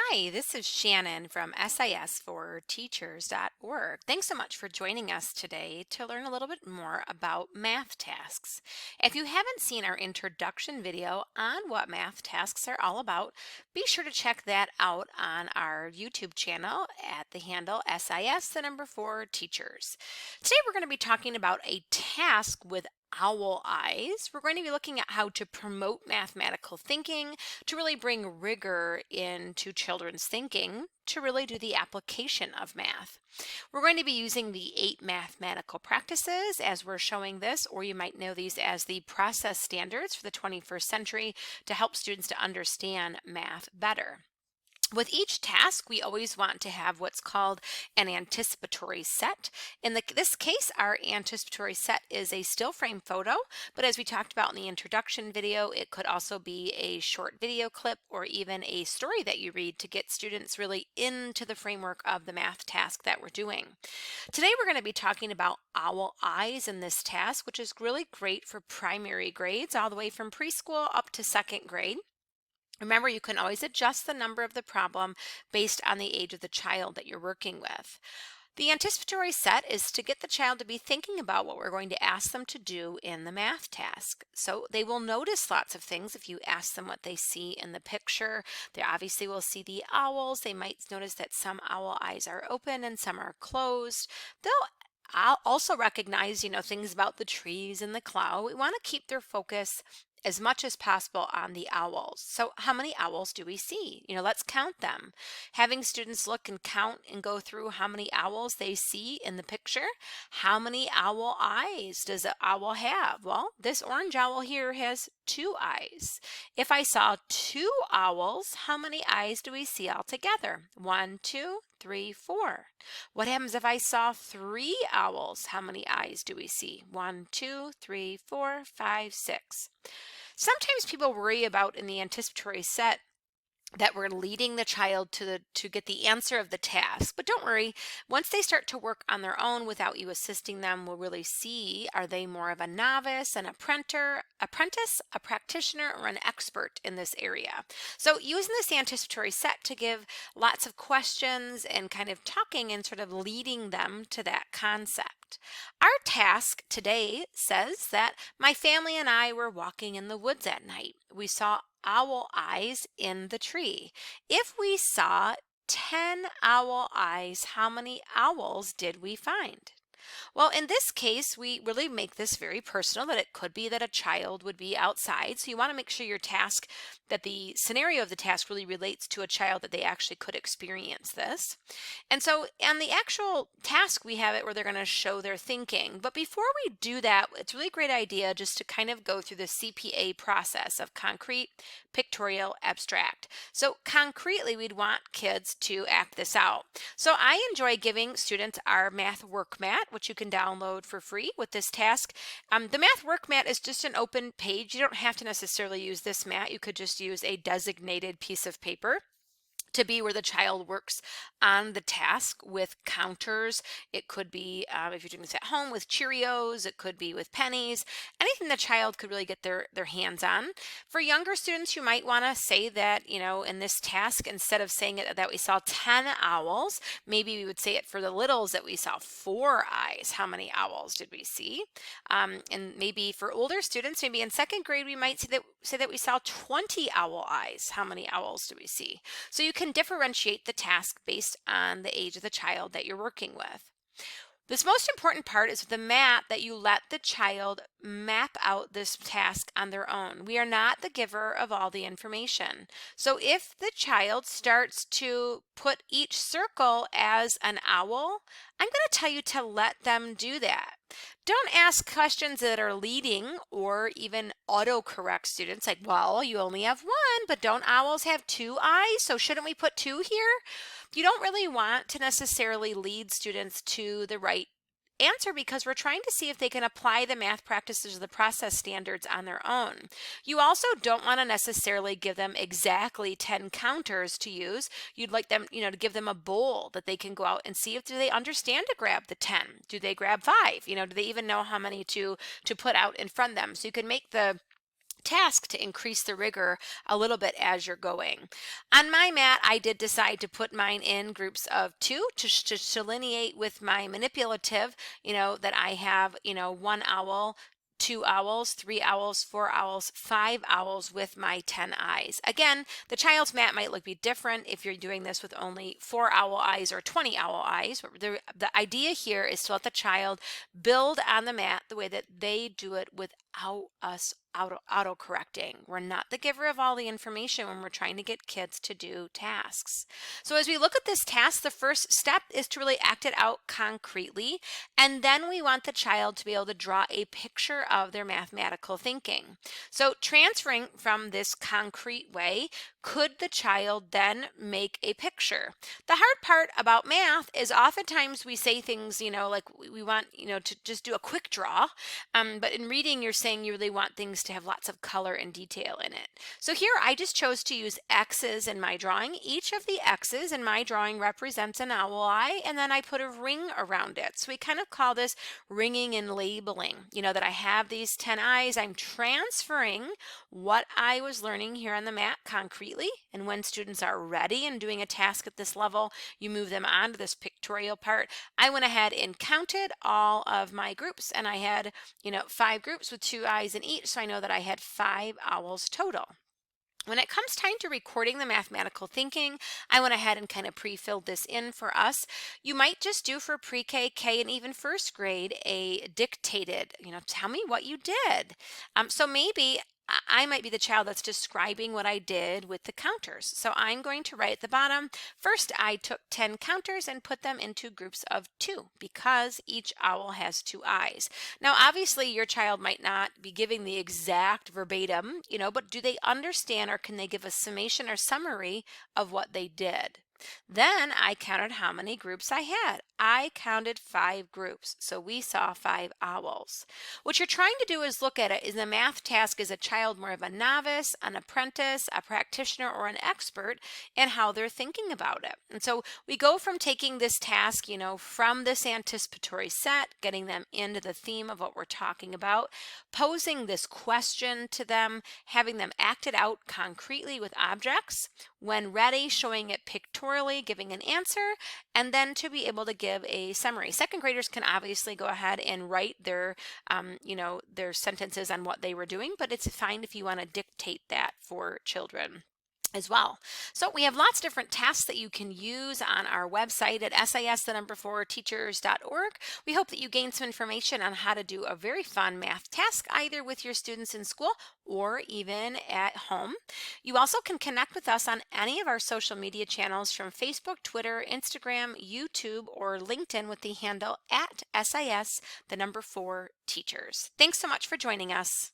Hi, this is Shannon from SIS4Teachers.org. Thanks so much for joining us today to learn a little bit more about math tasks. If you haven't seen our introduction video on what math tasks are all about, be sure to check that out on our YouTube channel at the handle SIS, the number 4 teachers. Today we're going to be talking about a task with owl eyes. We're going to be looking at how to promote mathematical thinking, to really bring rigor into children's thinking, to really do the application of math. We're going to be using the 8 mathematical practices as we're showing this, or you might know these as the process standards for the 21st century to help students to understand math better. With each task, we always want to have what's called an anticipatory set. In this case, our anticipatory set is a still frame photo, but as we talked about in the introduction video, it could also be a short video clip or even a story that you read to get students really into the framework of the math task that we're doing. Today, we're going to be talking about owl eyes in this task, which is really great for primary grades all the way from preschool up to 2nd grade. Remember, you can always adjust the number of the problem based on the age of the child that you're working with. The anticipatory set is to get the child to be thinking about what we're going to ask them to do in the math task. So they will notice lots of things if you ask them what they see in the picture. They obviously will see the owls. They might notice that some owl eyes are open and some are closed. I'll also recognize, things about the trees and the cloud. We want to keep their focus as much as possible on the owls. So how many owls do we see? Let's count them. Having students look and count and go through how many owls they see in the picture. How many owl eyes does an owl have? Well, this orange owl here has 2 eyes. If I saw 2 owls, how many eyes do we see altogether? 1, 2, 3, 4. What happens if I saw 3 owls? How many eyes do we see? 1, 2, 3, 4, 5, 6. Sometimes people worry about in the anticipatory set that we're leading the child to get the answer of the task. But don't worry, once they start to work on their own without you assisting them, we'll really see, are they more of a novice, an apprentice, a practitioner, or an expert in this area? So using this anticipatory set to give lots of questions and kind of talking and sort of leading them to that concept. Our task today says that my family and I were walking in the woods at night. We saw owl eyes in the tree. If we saw 10 owl eyes, how many owls did we find? Well, in this case, we really make this very personal, that it could be that a child would be outside. So you want to make sure your task, that the scenario of the task really relates to a child, that they actually could experience this. And so on the actual task, we have it where they're going to show their thinking. But before we do that, it's really a great idea just to kind of go through the CPA process of concrete, pictorial, abstract. So concretely, we'd want kids to act this out. So I enjoy giving students our math work mat, which you can download for free with this task. The math work mat is just an open page. You don't have to necessarily use this mat. You could just use a designated piece of paper to be where the child works on the task with counters. It could be, if you're doing this at home, with Cheerios. It could be with pennies. Anything the child could really get their hands on. For younger students, you might want to say that, in this task, instead of saying it that we saw 10 owls, maybe we would say it for the littles that we saw 4 eyes. How many owls did we see? And maybe for older students, maybe in 2nd grade, we might say that we saw 20 owl eyes. How many owls do we see? So you can differentiate the task based on the age of the child that you're working with. This most important part is the mat, that you let the child map out this task on their own. We are not the giver of all the information. So if the child starts to put each circle as an owl, I'm going to tell you to let them do that. Don't ask questions that are leading or even autocorrect students, like, well, you only have 1, but don't owls have 2 eyes? So shouldn't we put 2 here? You don't really want to necessarily lead students to the right answer, because we're trying to see if they can apply the math practices or the process standards on their own. You also don't want to necessarily give them exactly 10 counters to use. You'd like them, to give them a bowl that they can go out and see if do they understand to grab the 10. Do they grab 5? Do they even know how many to put out in front of them? So you can make the task to increase the rigor a little bit as you're going. On my mat, I did decide to put mine in groups of two to delineate with my manipulative, that I have, one owl, two owls, three owls, four owls, five owls with my 10 eyes. Again, the child's mat might be different if you're doing this with only four owl eyes or 20 owl eyes. But the idea here is to let the child build on the mat the way that they do it without us auto correcting. We're not the giver of all the information when we're trying to get kids to do tasks. So as we look at this task, the first step is to really act it out concretely, and then we want the child to be able to draw a picture of their mathematical thinking. So transferring from this concrete way, could the child then make a picture? The hard part about math is oftentimes we say things, like we want, to just do a quick draw. But in reading, you're saying you really want things to have lots of color and detail in it. So here I just chose to use X's in my drawing. Each of the X's in my drawing represents an owl eye, and then I put a ring around it. So we kind of call this ringing and labeling. That I have these 10 eyes. I'm transferring what I was learning here on the mat concretely. And when students are ready and doing a task at this level, you move them on to this pictorial part. I went ahead and counted all of my groups, and I had, 5 groups with 2 eyes in each, so I know that I had 5 owls total. When it comes time to recording the mathematical thinking, I went ahead and kind of pre-filled this in for us. You might just do for pre-K, K, and even first grade a dictated, tell me what you did. So maybe I might be the child that's describing what I did with the counters. So I'm going to write at the bottom, first I took 10 counters and put them into groups of 2 because each owl has 2 eyes. Now, obviously your child might not be giving the exact verbatim, but do they understand, or can they give a summation or summary of what they did? Then I counted how many groups I had. I counted 5 groups, so we saw 5 owls. What you're trying to do is look at it, is the math task, is a child more of a novice, an apprentice, a practitioner, or an expert, and how they're thinking about it. And so we go from taking this task, from this anticipatory set, getting them into the theme of what we're talking about, posing this question to them, having them act it out concretely with objects, when ready, showing it pictorially, giving an answer, and then to be able to give a summary. Second graders can obviously go ahead and write their, their sentences on what they were doing, but it's fine if you want to dictate that for children as well. So we have lots of different tasks that you can use on our website at sis4teachers.org. We hope that you gain some information on how to do a very fun math task either with your students in school or even at home. You also can connect with us on any of our social media channels from Facebook, Twitter, Instagram, YouTube, or LinkedIn with the handle at sis4teachers. Thanks so much for joining us.